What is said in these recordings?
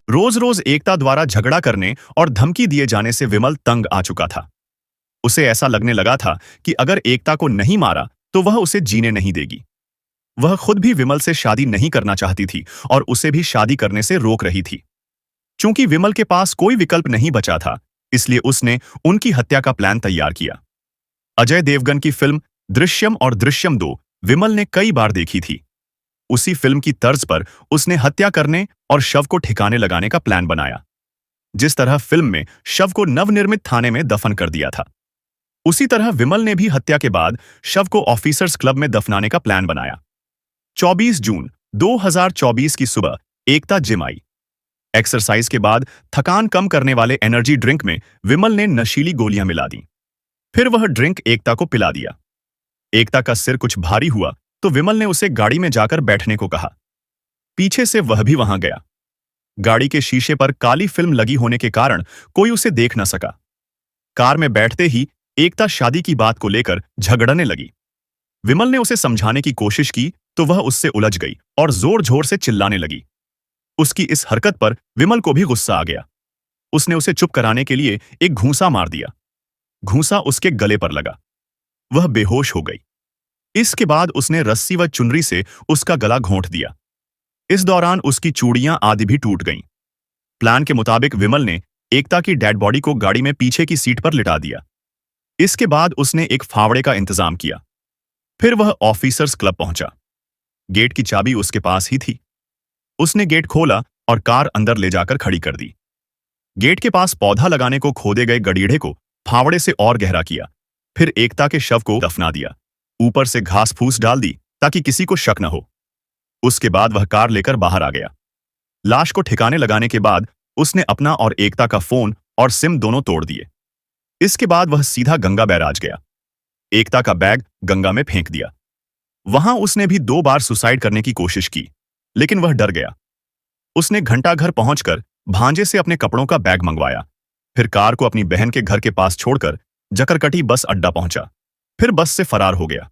रोज रोज एकता द्वारा झगड़ा करने और धमकी दिए जाने से विमल तंग आ चुका था। उसे ऐसा लगने लगा था कि अगर एकता को नहीं मारा तो वह उसे जीने नहीं देगी। वह खुद भी विमल से शादी नहीं करना चाहती थी और उसे भी शादी करने से रोक रही थी। चूंकि विमल के पास कोई विकल्प नहीं बचा था, इसलिए उसने उनकी हत्या का प्लान तैयार किया। अजय देवगन की फिल्म दृश्यम और दृश्यम 2 विमल ने कई बार देखी थी। उसी फिल्म की तर्ज पर उसने हत्या करने और शव को ठिकाने लगाने का प्लान बनाया। जिस तरह फिल्म में शव को नवनिर्मित थाने में दफन कर दिया था, उसी तरह विमल ने भी हत्या के बाद शव को ऑफिसर्स क्लब में दफनाने का प्लान बनाया। 24 जून 2024 की सुबह एकता जिम आई। एक्सरसाइज के बाद थकान कम करने वाले एनर्जी ड्रिंक में विमल ने नशीली गोलियां मिला दी। फिर वह ड्रिंक एकता को पिला दिया। एकता का सिर कुछ भारी हुआ तो विमल ने उसे गाड़ी में जाकर बैठने को कहा। पीछे से वह भी वहां गया। गाड़ी के शीशे पर काली फिल्म लगी होने के कारण कोई उसे देख न सका। कार में बैठते ही एकता शादी की बात को लेकर झगड़ने लगी। विमल ने उसे समझाने की कोशिश की तो वह उससे उलझ गई और जोर जोर से चिल्लाने लगी। उसकी इस हरकत पर विमल को भी गुस्सा आ गया। उसने उसे चुप कराने के लिए एक घूंसा मार दिया। घूंसा उसके गले पर लगा। वह बेहोश हो गई। इसके बाद उसने रस्सी व चुनरी से उसका गला घोंट दिया। इस दौरान उसकी चूड़ियां आदि भी टूट गईं। प्लान के मुताबिक विमल ने एकता की डेड बॉडी को गाड़ी में पीछे की सीट पर लिटा दिया। इसके बाद उसने एक फावड़े का इंतजाम किया। फिर वह ऑफिसर्स क्लब पहुंचा। गेट की चाबी उसके पास ही थी। उसने गेट खोला और कार अंदर ले जाकर खड़ी कर दी। गेट के पास पौधा लगाने को खोदे गए गड़ीढ़े को फावड़े से और गहरा किया। फिर एकता के शव को दफना दिया। ऊपर से घास फूस डाल दी ताकि किसी को शक न हो। उसके बाद वह कार लेकर बाहर आ गया। लाश को ठिकाने लगाने के बाद उसने अपना और एकता का फोन और सिम दोनों तोड़ दिए। इसके बाद वह सीधा गंगा बैराज गया। एकता का बैग गंगा में फेंक दिया। वहां उसने भी 2 बार सुसाइड करने की कोशिश की, लेकिन वह डर गया। उसने घंटाघर पहुंचकर भांजे से अपने कपड़ों का बैग मंगवाया। फिर कार को अपनी बहन के घर के पास छोड़कर जकरकटी बस अड्डा पहुंचा। फिर बस से फरार हो गया।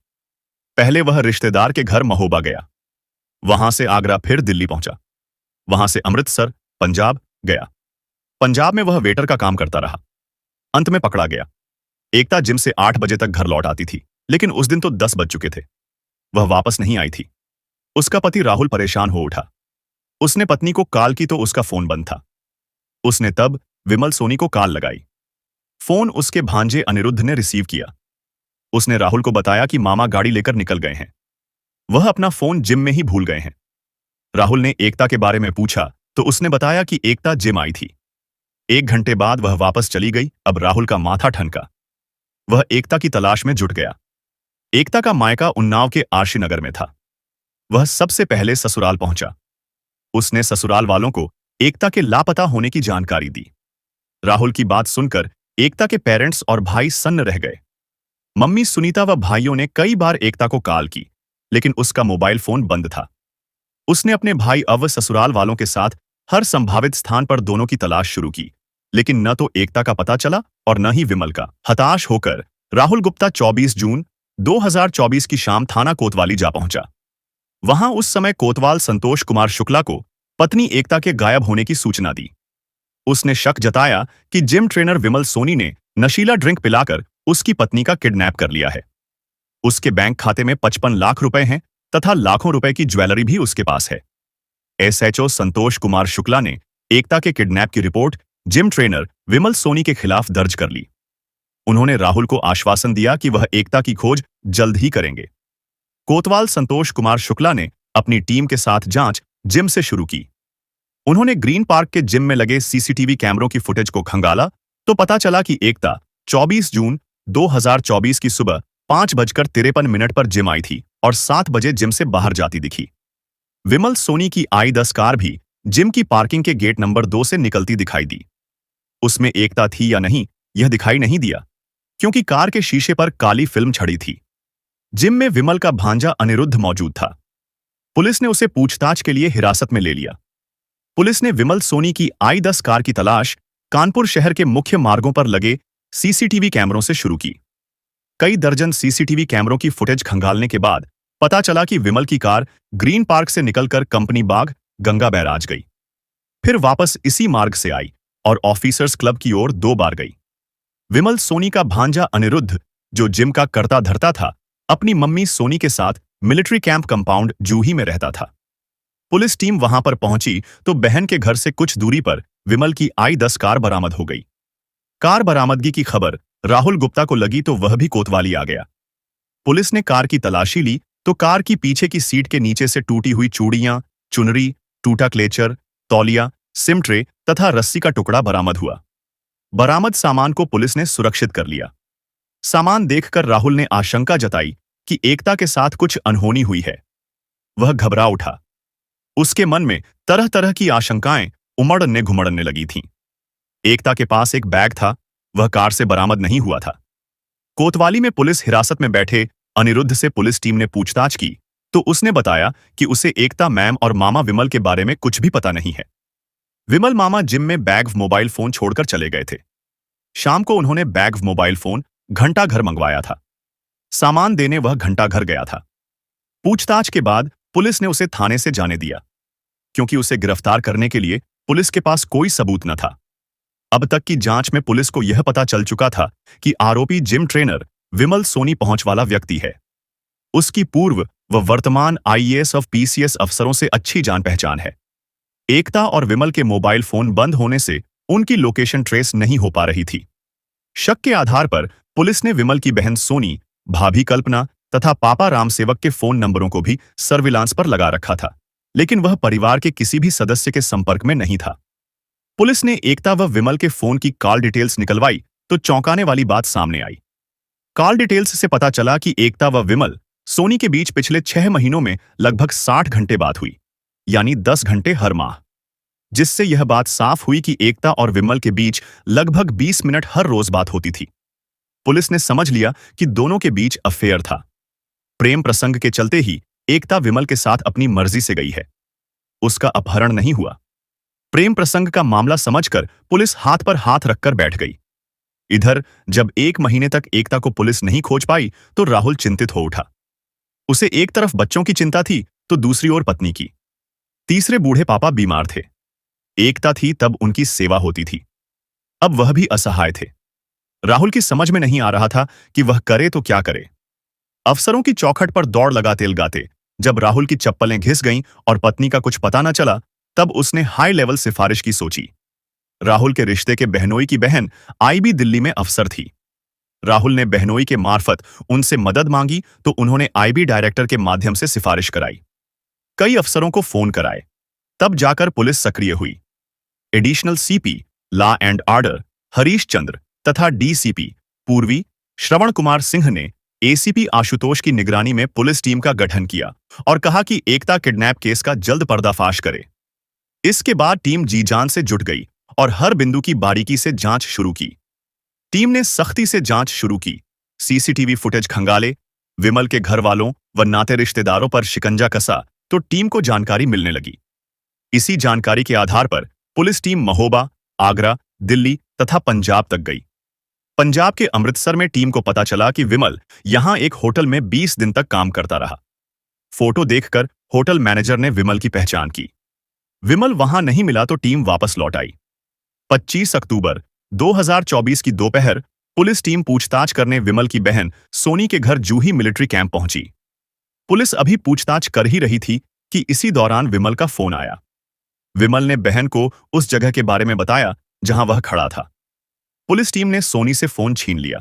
पहले वह रिश्तेदार के घर महोबा गया। वहां से आगरा, फिर दिल्ली पहुंचा। वहां से अमृतसर, पंजाब गया। पंजाब में वह वेटर का काम करता रहा। अंत में पकड़ा गया। एकता जिम से 8 बजे तक घर लौट आती थी, लेकिन उस दिन तो 10 बज चुके थे। वह वापस नहीं आई थी। उसका पति राहुल परेशान हो उठा। उसने पत्नी को कॉल की तो उसका फोन बंद था। उसने तब विमल सोनी को कॉल लगाई। फोन उसके भांजे अनिरुद्ध ने रिसीव किया। उसने राहुल को बताया कि मामा गाड़ी लेकर निकल गए हैं। वह अपना फोन जिम में ही भूल गए हैं। राहुल ने एकता के बारे में पूछा तो उसने बताया कि एकता जिम आई थी। 1 घंटे बाद वह वापस चली गई। अब राहुल का माथा ठनका। वह एकता की तलाश में जुट गया। एकता का मायका उन्नाव के आरशी नगर में था। वह सबसे पहले ससुराल पहुंचा। उसने ससुराल वालों को एकता के लापता होने की जानकारी दी। राहुल की बात सुनकर एकता के पेरेंट्स और भाई सन्न रह गए। मम्मी सुनीता व भाइयों ने कई बार एकता को कॉल की, लेकिन उसका मोबाइल फोन बंद था। उसने अपने भाई अव ससुराल वालों के साथ हर संभावित स्थान पर दोनों की तलाश शुरू की, लेकिन न तो एकता का पता चला और न ही विमल का। हताश होकर राहुल गुप्ता 24 जून 2024 की शाम थाना कोतवाली जा पहुंचा। वहां उस समय कोतवाल संतोष कुमार शुक्ला को पत्नी एकता के गायब होने की सूचना दी। उसने शक जताया कि जिम ट्रेनर विमल सोनी ने नशीला ड्रिंक पिलाकर उसकी पत्नी का किडनैप कर लिया है। उसके बैंक खाते में 55 लाख रुपए हैं तथा लाखों रुपए की ज्वेलरी भी उसके पास है। एसएचओ संतोष कुमार शुक्ला ने एकता के किडनैप की रिपोर्ट जिम ट्रेनर विमल सोनी के खिलाफ दर्ज कर ली। उन्होंने राहुल को आश्वासन दिया कि वह एकता की खोज जल्द ही करेंगे। कोतवाल संतोष कुमार शुक्ला ने अपनी टीम के साथ जांच जिम से शुरू की। उन्होंने ग्रीन पार्क के जिम में लगे सीसीटीवी कैमरों की फुटेज को खंगाला तो पता चला कि एकता 24 जून 2024 की सुबह 5:53 पर जिम आई थी और 7 बजे जिम से बाहर जाती दिखी। विमल सोनी की i10 कार भी जिम की पार्किंग के गेट नंबर 2 से निकलती दिखाई दी। उसमें एकता थी या नहीं यह दिखाई नहीं दिया, क्योंकि कार के शीशे पर काली फिल्म छड़ी थी। जिम में विमल का भांजा अनिरुद्ध मौजूद था। पुलिस ने उसे पूछताछ के लिए हिरासत में ले लिया। पुलिस ने विमल सोनी की i10 कार की तलाश कानपुर शहर के मुख्य मार्गों पर लगे सीसीटीवी कैमरों से शुरू की। कई दर्जन सीसीटीवी कैमरों की फुटेज खंगालने के बाद पता चला कि विमल की कार ग्रीन पार्क से निकलकर कंपनी बाग, गंगा बैराज गई। फिर वापस इसी मार्ग से आई और ऑफिसर्स क्लब की ओर 2 बार गई। विमल सोनी का भांजा अनिरुद्ध, जो जिम का करता धरता था, अपनी मम्मी सोनी के साथ मिलिट्री कैंप कंपाउंड जूही में रहता था। पुलिस टीम वहां पर पहुंची तो बहन के घर से कुछ दूरी पर विमल की I-10 कार बरामद हो गई। कार बरामदगी की खबर राहुल गुप्ता को लगी तो वह भी कोतवाली आ गया। पुलिस ने कार की तलाशी ली तो कार की पीछे की सीट के नीचे से टूटी हुई चूड़ियां, चुनरी, टूटा क्लेचर, तौलिया, सिम ट्रे तथा रस्सी का टुकड़ा बरामद हुआ। बरामद सामान को पुलिस ने सुरक्षित कर लिया। सामान देखकर राहुल ने आशंका जताई कि एकता के साथ कुछ अनहोनी हुई है। वह घबरा उठा। उसके मन में तरह तरह की आशंकाएं उमड़ने घुमड़ने लगी थीं। एकता के पास एक बैग था, वह कार से बरामद नहीं हुआ था। कोतवाली में पुलिस हिरासत में बैठे अनिरुद्ध से पुलिस टीम ने पूछताछ की तो उसने बताया कि उसे एकता मैम और मामा विमल के बारे में कुछ भी पता नहीं है। विमल मामा जिम में बैग मोबाइल फोन छोड़कर चले गए थे। शाम को उन्होंने बैग मोबाइल फोन घंटा घर मंगवाया था। सामान देने वह घंटा घर गया था। पूछताछ के बाद पुलिस ने उसे थाने से जाने दिया, क्योंकि उसे गिरफ्तार करने के लिए पुलिस के पास कोई सबूत न था। अब तक की जांच में पुलिस को यह पता चल चुका था कि आरोपी जिम ट्रेनर विमल सोनी पहुंच वाला व्यक्ति है। उसकी पूर्व व वर्तमान IAS और PCS अफसरों से अच्छी जान पहचान है। एकता और विमल के मोबाइल फोन बंद होने से उनकी लोकेशन ट्रेस नहीं हो पा रही थी। शक के आधार पर पुलिस ने विमल की बहन सोनी, भाभी कल्पना तथा पापा रामसेवक के फोन नंबरों को भी सर्विलांस पर लगा रखा था, लेकिन वह परिवार के किसी भी सदस्य के संपर्क में नहीं था। पुलिस ने एकता व विमल के फोन की कॉल डिटेल्स निकलवाई तो चौंकाने वाली बात सामने आई। कॉल डिटेल्स से पता चला कि एकता व विमल सोनी के बीच पिछले 6 महीनों में लगभग 60 घंटे बात हुई, यानी 10 घंटे हर माह, जिससे यह बात साफ हुई कि एकता और विमल के बीच लगभग 20 मिनट हर रोज बात होती थी। पुलिस ने समझ लिया कि दोनों के बीच अफेयर था। प्रेम प्रसंग के चलते ही एकता विमल के साथ अपनी मर्जी से गई है। उसका अपहरण नहीं हुआ। प्रेम प्रसंग का मामला समझकर पुलिस हाथ पर हाथ रखकर बैठ गई। इधर जब 1 महीने तक एकता को पुलिस नहीं खोज पाई तो राहुल चिंतित हो उठा। उसे एक तरफ बच्चों की चिंता थी तो दूसरी ओर पत्नी की। तीसरे बूढ़े पापा बीमार थे। एकता थी तब उनकी सेवा होती थी, अब वह भी असहाय थे। राहुल की समझ में नहीं आ रहा था कि वह करे तो क्या करे। अफसरों की चौखट पर दौड़ लगाते लगाते जब राहुल की चप्पलें घिस गईं और पत्नी का कुछ पता न चला, तब उसने हाई लेवल सिफारिश की सोची। राहुल के रिश्ते के बहनोई की बहन IB दिल्ली में अफसर थी। राहुल ने बहनोई के मार्फत उनसे मदद मांगी तो उन्होंने IB डायरेक्टर के माध्यम से सिफारिश कराई। कई अफसरों को फोन कराए, तब जाकर पुलिस सक्रिय हुई। Additional CP law and order Harish Chandra तथा DCP पूर्वी श्रवण कुमार सिंह ने ACP आशुतोष की निगरानी में पुलिस टीम का गठन किया और कहा कि एकता किडनैप केस का जल्द पर्दाफाश करे। इसके बाद टीम जी जान से जुट गई और हर बिंदु की बारीकी से जांच शुरू की। टीम ने सख्ती से जांच शुरू की, CCTV फुटेज खंगाले, विमल के घर वालों व नाते रिश्तेदारों पर शिकंजा कसा तो टीम को जानकारी मिलने लगी। इसी जानकारी के आधार पर पुलिस टीम महोबा, आगरा, दिल्ली तथा पंजाब तक गई। पंजाब के अमृतसर में टीम को पता चला कि विमल यहां एक होटल में 20 दिन तक काम करता रहा। फोटो देखकर होटल मैनेजर ने विमल की पहचान की। विमल वहां नहीं मिला तो टीम वापस लौट आई। 25 अक्टूबर 2024 की दोपहर पुलिस टीम पूछताछ करने विमल की बहन सोनी के घर जूही मिलिट्री कैंप पहुंची। पुलिस अभी पूछताछ कर ही रही थी कि इसी दौरान विमल का फोन आया। विमल ने बहन को उस जगह के बारे में बताया जहां वह खड़ा था। पुलिस टीम ने सोनी से फोन छीन लिया।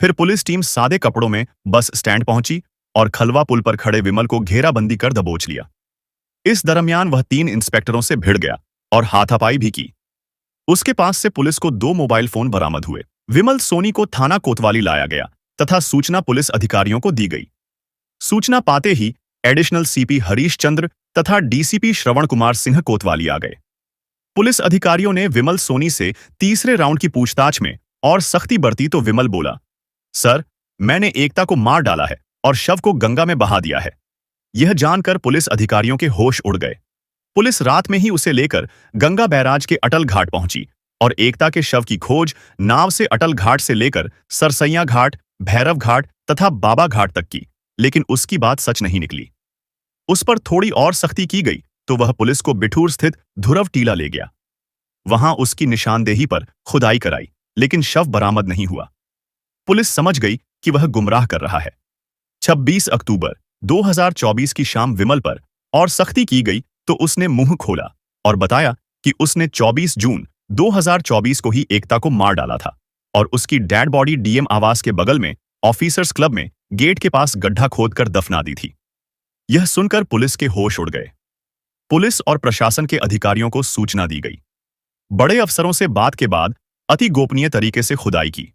फिर पुलिस टीम सादे कपड़ों में बस स्टैंड पहुंची और खलवा पुल पर खड़े विमल को घेराबंदी कर दबोच लिया। इस दरमियान वह 3 इंस्पेक्टरों से भिड़ गया और हाथापाई भी की। उसके पास से पुलिस को 2 मोबाइल फोन बरामद हुए। विमल सोनी को थाना कोतवाली लाया गया तथा सूचना पुलिस अधिकारियों को दी गई। सूचना पाते ही एडिशनल CP हरीश चंद्र तथा DCP श्रवण कुमार सिंह कोतवाली आ गए। पुलिस अधिकारियों ने विमल सोनी से तीसरे राउंड की पूछताछ में और सख्ती बरती तो विमल बोला, सर, मैंने एकता को मार डाला है और शव को गंगा में बहा दिया है। यह जानकर पुलिस अधिकारियों के होश उड़ गए। पुलिस रात में ही उसे लेकर गंगा बैराज के अटल घाट पहुंची और एकता के शव की खोज नाव से अटल घाट से लेकर सरसैया घाट, भैरव घाट तथा बाबा घाट तक की, लेकिन उसकी बात सच नहीं निकली। उस पर थोड़ी और सख्ती की गई तो वह पुलिस को बिठूर स्थित धुरव टीला ले गया। वहां उसकी निशानदेही पर खुदाई कराई, लेकिन शव बरामद नहीं हुआ। पुलिस समझ गई कि वह गुमराह कर रहा है। 26 अक्टूबर 2024 की शाम विमल पर और सख्ती की गई तो उसने मुंह खोला और बताया कि उसने 24 जून 2024 को ही एकता को मार डाला था और उसकी डेड बॉडी डीएम आवास के बगल में ऑफिसर्स क्लब में गेट के पास गड्ढा खोदकर दफना दी थी। यह सुनकर पुलिस के होश उड़ गए। पुलिस और प्रशासन के अधिकारियों को सूचना दी गई। बड़े अफसरों से बात के बाद अति गोपनीय तरीके से खुदाई की।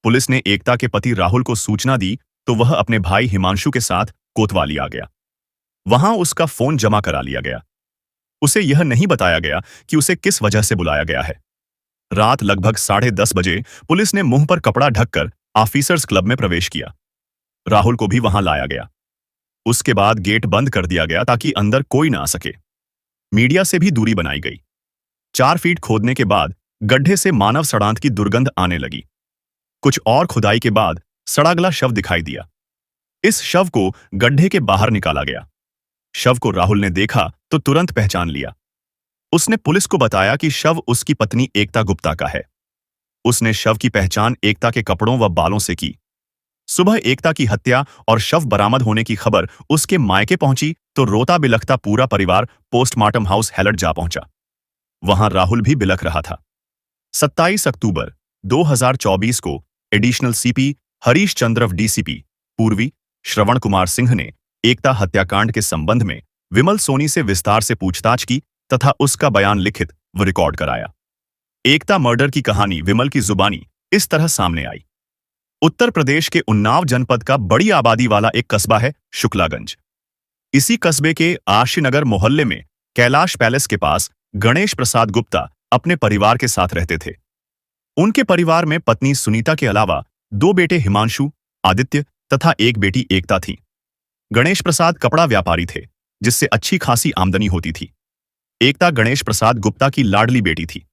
पुलिस ने एकता के पति राहुल को सूचना दी तो वह अपने भाई हिमांशु के साथ कोतवाली आ गया। वहां उसका फोन जमा करा लिया गया। उसे यह नहीं बताया गया कि उसे किस वजह से बुलाया गया है। रात लगभग 10:30 बजे पुलिस ने मुंह पर कपड़ा ढककर ऑफिसर्स क्लब में प्रवेश किया। राहुल को भी वहां लाया गया। उसके बाद गेट बंद कर दिया गया ताकि अंदर कोई ना आ सके। मीडिया से भी दूरी बनाई गई। 4 फीट खोदने के बाद गड्ढे से मानव सड़ांत की दुर्गंध आने लगी। कुछ और खुदाई के बाद सड़ा गला शव दिखाई दिया। इस शव को गड्ढे के बाहर निकाला गया। शव को राहुल ने देखा तो तुरंत पहचान लिया। उसने पुलिस को बताया कि शव उसकी पत्नी एकता गुप्ता का है। उसने शव की पहचान एकता के कपड़ों व बालों से की। सुबह एकता की हत्या और शव बरामद होने की खबर उसके मायके पहुंची तो रोता बिलखता पूरा परिवार पोस्टमार्टम हाउस हेलट जा पहुंचा। वहां राहुल भी बिलख रहा था। 27 अक्टूबर 2024 को एडिशनल सीपी हरीश चंद्रव डीसीपी पूर्वी श्रवण कुमार सिंह ने एकता हत्याकांड के संबंध में विमल सोनी से विस्तार से पूछताछ की तथा उसका बयान लिखित व रिकॉर्ड कराया। एकता मर्डर की कहानी विमल की जुबानी इस तरह सामने आई। उत्तर प्रदेश के उन्नाव जनपद का बड़ी आबादी वाला एक कस्बा है शुक्लागंज। इसी कस्बे के आशीनगर मोहल्ले में कैलाश पैलेस के पास गणेश प्रसाद गुप्ता अपने परिवार के साथ रहते थे। उनके परिवार में पत्नी सुनीता के अलावा 2 बेटे हिमांशु, आदित्य तथा एक बेटी एकता थी। गणेश प्रसाद कपड़ा व्यापारी थे, जिससे अच्छी खासी आमदनी होती थी। एकता गणेश प्रसाद गुप्ता की लाडली बेटी थी।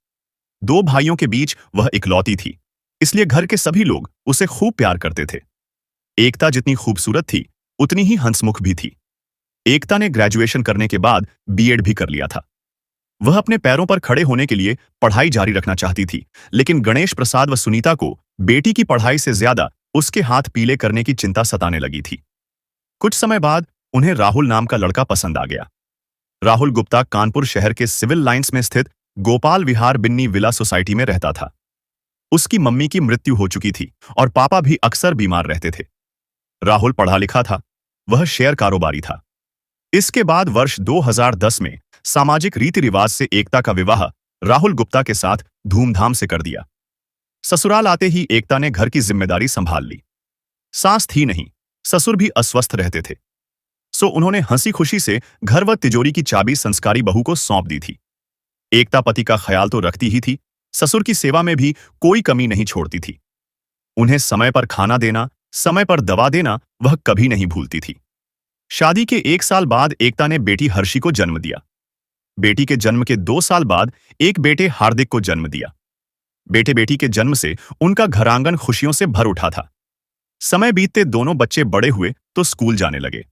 2 भाइयों के बीच वह इकलौती थी, इसलिए घर के सभी लोग उसे खूब प्यार करते थे। एकता जितनी खूबसूरत थी उतनी ही हंसमुख भी थी। एकता ने ग्रेजुएशन करने के बाद बीएड भी कर लिया था। वह अपने पैरों पर खड़े होने के लिए पढ़ाई जारी रखना चाहती थी, लेकिन गणेश प्रसाद व सुनीता को बेटी की पढ़ाई से ज्यादा उसके हाथ पीले करने की चिंता सताने लगी थी। कुछ समय बाद उन्हें राहुल नाम का लड़का पसंद आ गया। राहुल गुप्ता कानपुर शहर के सिविल लाइंस में स्थित गोपाल विहार बिन्नी विला सोसाइटी में रहता था। उसकी मम्मी की मृत्यु हो चुकी थी और पापा भी अक्सर बीमार रहते थे। राहुल पढ़ा लिखा था, वह शेयर कारोबारी था। इसके बाद वर्ष 2010 में सामाजिक रीति रिवाज से एकता का विवाह राहुल गुप्ता के साथ धूमधाम से कर दिया। ससुराल आते ही एकता ने घर की जिम्मेदारी संभाल ली। सास थी नहीं, ससुर भी अस्वस्थ रहते थे, सो उन्होंने हंसी खुशी से घर व तिजोरी की चाबी संस्कारी बहू को सौंप दी थी। एकता पति का ख्याल तो रखती ही थी, ससुर की सेवा में भी कोई कमी नहीं छोड़ती थी। उन्हें समय पर खाना देना, समय पर दवा देना वह कभी नहीं भूलती थी। शादी के 1 साल बाद एकता ने बेटी हर्षी को जन्म दिया। बेटी के जन्म के 2 साल बाद एक बेटे हार्दिक को जन्म दिया। बेटे बेटी के जन्म से उनका घरांगन खुशियों से भर उठा था। समय बीतते दोनों बच्चे बड़े हुए तो स्कूल जाने लगे।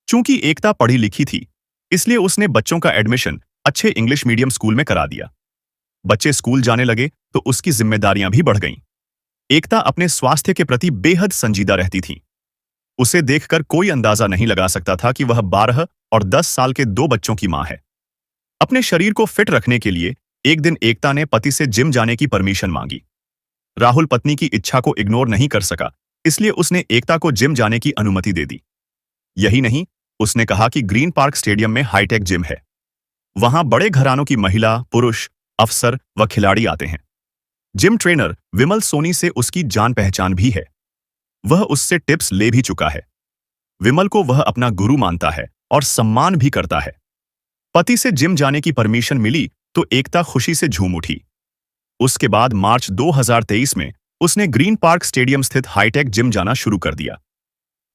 चूंकि एकता पढ़ी लिखी थी, इसलिए उसने बच्चों का एडमिशन अच्छे इंग्लिश मीडियम स्कूल में करा दिया। बच्चे स्कूल जाने लगे तो उसकी जिम्मेदारियां भी बढ़ गईं। एकता अपने स्वास्थ्य के प्रति बेहद संजीदा रहती थी। उसे देखकर कोई अंदाजा नहीं लगा सकता था कि वह 12 और 10 साल के 2 बच्चों की मां है। अपने शरीर को फिट रखने के लिए एक दिन एकता ने पति से जिम जाने की परमिशन मांगी। राहुल पत्नी की इच्छा को इग्नोर नहीं कर सका, इसलिए उसने एकता को जिम जाने की अनुमति दे दी। यही नहीं, उसने कहा कि ग्रीन पार्क स्टेडियम में हाईटेक जिम है। वहां बड़े घरानों की महिला, पुरुष, अफसर व खिलाड़ी आते हैं। जिम ट्रेनर विमल सोनी से उसकी जान पहचान भी है। वह उससे टिप्स ले भी चुका है। विमल को वह अपना गुरु मानता है और सम्मान भी करता है। पति से जिम जाने की परमिशन मिली तो एकता खुशी से झूम उठी। उसके बाद मार्च 2023 में उसने ग्रीन पार्क स्टेडियम स्थित हाईटेक जिम जाना शुरू कर दिया।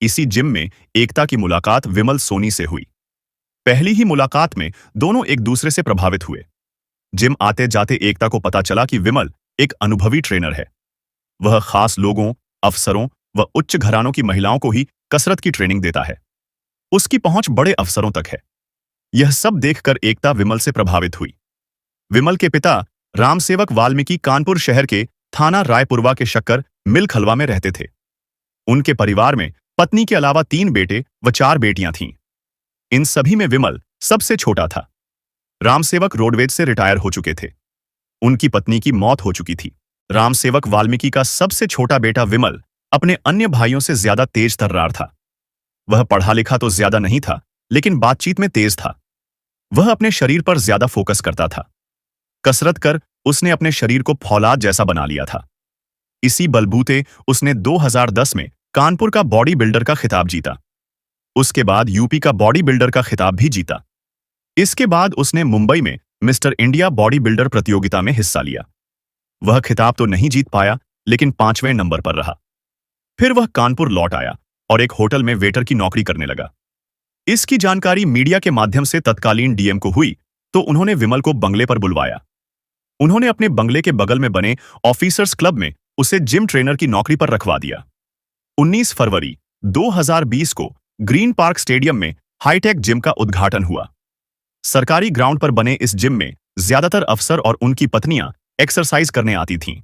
इसी जिम में एकता की मुलाकात विमल सोनी से हुई। पहली ही मुलाकात में दोनों एक दूसरे से प्रभावित हुए। जिम आते जाते एकता को पता चला कि विमल एक अनुभवी ट्रेनर है। वह खास लोगों, अफसरों व उच्च घरानों की महिलाओं को ही कसरत की ट्रेनिंग देता है। उसकी पहुंच बड़े अफसरों तक है। यह सब देखकर एकता विमल से प्रभावित हुई। विमल के पिता रामसेवक वाल्मीकि कानपुर शहर के थाना रायपुरवा के शक्कर मिल खलवा में रहते थे। उनके परिवार में पत्नी के अलावा 3 बेटे व 4 बेटियां थीं। इन सभी में विमल सबसे छोटा था। रामसेवक रोडवेज से रिटायर हो चुके थे। उनकी पत्नी की मौत हो चुकी थी। रामसेवक वाल्मीकि का सबसे छोटा बेटा विमल अपने अन्य भाइयों से ज्यादा तेज तर्रार था। वह पढ़ा लिखा तो ज्यादा नहीं था, लेकिन बातचीत में तेज था। वह अपने शरीर पर ज्यादा फोकस करता था। कसरत कर उसने अपने शरीर को फौलाद जैसा बना लिया था। इसी बलबूते उसने 2010 में कानपुर का बॉडी बिल्डर का खिताब जीता। उसके बाद यूपी का बॉडी बिल्डर का खिताब भी जीता। इसके बाद उसने मुंबई में मिस्टर इंडिया बॉडी बिल्डर प्रतियोगिता में हिस्सा लिया। वह खिताब तो नहीं जीत पाया, लेकिन 5वें नंबर पर रहा। फिर वह कानपुर लौट आया और एक होटल में वेटर की नौकरी करने लगा। इसकी जानकारी मीडिया के माध्यम से तत्कालीन डीएम को हुई, तो उन्होंने विमल को बंगले पर बुलवाया। उन्होंने अपने बंगले के बगल में बने ऑफिसर्स क्लब में उसे जिम ट्रेनर की नौकरी पर रखवा दिया। 19 फरवरी 2020 को ग्रीन पार्क स्टेडियम में हाईटेक जिम का उद्घाटन हुआ। सरकारी ग्राउंड पर बने इस जिम में ज्यादातर अफसर और उनकी पत्नियां एक्सरसाइज करने आती थीं।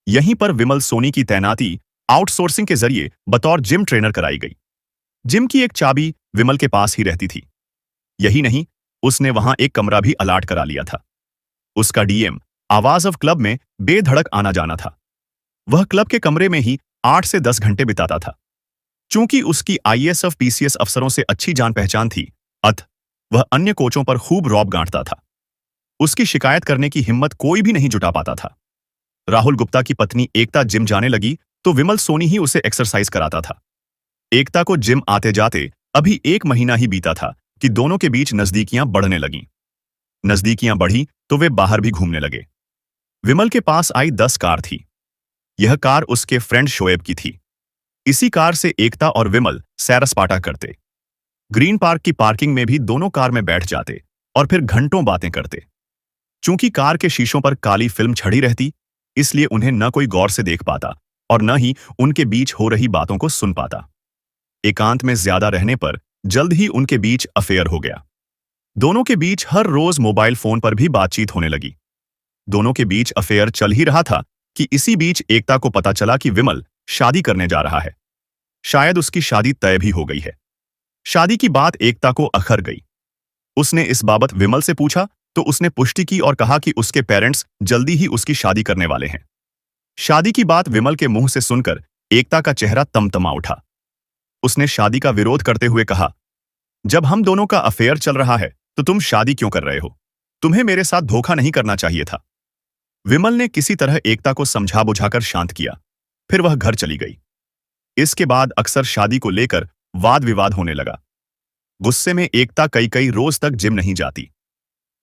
यहीं पर विमल सोनी की तैनाती आउटसोर्सिंग के जरिए बतौर जिम ट्रेनर कराई गई। जिम की एक चाबी विमल के पास ही रहती थी। यही नहीं, उसने वहां एक कमरा भी अलाट करा लिया था। उसका डीएम आवाज ऑफ क्लब में बेधड़क आना जाना था। वह क्लब के कमरे में ही 8 से 10 घंटे बिताता था। चूंकि उसकी आईएएस और पीसीएस अफसरों से अच्छी जान पहचान थी, अतः वह अन्य कोचों पर खूब रौब गांठता था। उसकी शिकायत करने की हिम्मत कोई भी नहीं जुटा पाता था। राहुल गुप्ता की पत्नी एकता जिम जाने लगी तो विमल सोनी ही उसे एक्सरसाइज कराता था। एकता को जिम आते जाते अभी 1 महीना ही बीता था कि दोनों के बीच नजदीकियां बढ़ने लगीं। नजदीकियां बढ़ी तो वे बाहर भी घूमने लगे। विमल के पास आई 10 कार थी। यह कार उसके फ्रेंड शोएब की थी। इसी कार से एकता और विमल सैर सपाटा करते। ग्रीन पार्क की पार्किंग में भी दोनों कार में बैठ जाते और फिर घंटों बातें करते। चूंकि कार के शीशों पर काली फिल्म छड़ी रहती, इसलिए उन्हें न कोई गौर से देख पाता और न ही उनके बीच हो रही बातों को सुन पाता। एकांत में ज्यादा रहने पर जल्द ही उनके बीच अफेयर हो गया। दोनों के बीच हर रोज मोबाइल फोन पर भी बातचीत होने लगी। दोनों के बीच अफेयर चल ही रहा था कि इसी बीच एकता को पता चला कि विमल शादी करने जा रहा है। शायद उसकी शादी तय भी हो गई है। शादी की बात एकता को अखर गई। उसने इस बाबत विमल से पूछा तो उसने पुष्टि की और कहा कि उसके पेरेंट्स जल्दी ही उसकी शादी करने वाले हैं। शादी की बात विमल के मुंह से सुनकर एकता का चेहरा तमतमा उठा। उसने शादी का विरोध करते हुए कहा, जब हम दोनों का अफेयर चल रहा है तो तुम शादी क्यों कर रहे हो? तुम्हें मेरे साथ धोखा नहीं करना चाहिए था। विमल ने किसी तरह एकता को समझा बुझाकर शांत किया। फिर वह घर चली गई। इसके बाद अक्सर शादी को लेकर वाद विवाद होने लगा। गुस्से में एकता कई रोज तक जिम नहीं जाती।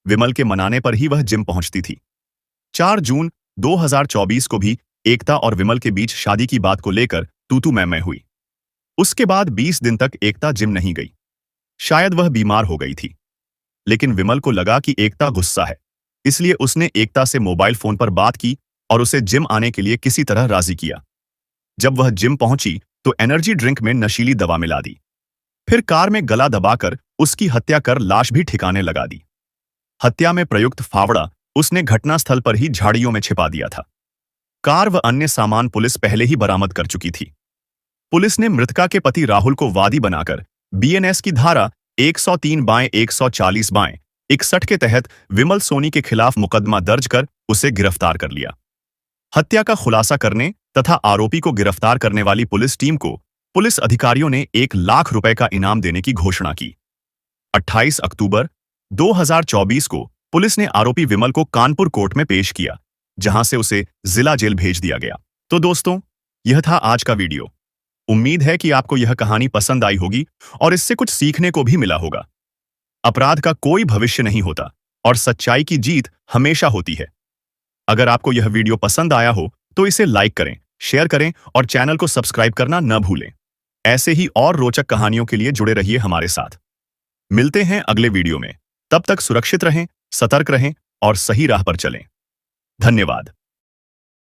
विमल के मनाने पर ही वह जिम पहुंचती थी। 4 जून 2024 को भी एकता और विमल के बीच शादी की बात को लेकर तू मैं हुई। उसके बाद 20 दिन तक एकता जिम नहीं गई। शायद वह बीमार हो गई थी। लेकिन विमल को लगा कि एकता गुस्सा है, इसलिए उसने एकता से मोबाइल फोन पर बात की और उसे जिम आने के लिए किसी तरह राजी किया। जब वह जिम पहुंची तो एनर्जी ड्रिंक में नशीली दवा मिला दी। फिर कार में गला दबाकर उसकी हत्या कर लाश भी ठिकाने लगा दी। हत्या में प्रयुक्त फावड़ा उसने घटनास्थल पर ही झाड़ियों में छिपा दिया था। कार व अन्य सामान पुलिस पहले ही बरामद कर चुकी थी। पुलिस ने मृतका के पति राहुल को वादी बनाकर बीएनएस की धारा 103/140/61 के तहत विमल सोनी के खिलाफ मुकदमा दर्ज कर उसे गिरफ्तार कर लिया। हत्या का खुलासा करने तथा आरोपी को गिरफ्तार करने वाली पुलिस टीम को पुलिस अधिकारियों ने 1 लाख रुपए का इनाम देने की घोषणा की। 28 अक्टूबर 2024 को पुलिस ने आरोपी विमल को कानपुर कोर्ट में पेश किया, जहां से उसे जिला जेल भेज दिया गया। तो दोस्तों, यह था आज का वीडियो। उम्मीद है कि आपको यह कहानी पसंद आई होगी और इससे कुछ सीखने को भी मिला होगा। अपराध का कोई भविष्य नहीं होता और सच्चाई की जीत हमेशा होती है। अगर आपको यह वीडियो पसंद आया हो तो इसे लाइक करें, शेयर करें और चैनल को सब्सक्राइब करना न भूलें। ऐसे ही और रोचक कहानियों के लिए जुड़े रहिए हमारे साथ। मिलते हैं अगले वीडियो में। तब तक सुरक्षित रहें, सतर्क रहें और सही राह पर चलें। धन्यवाद।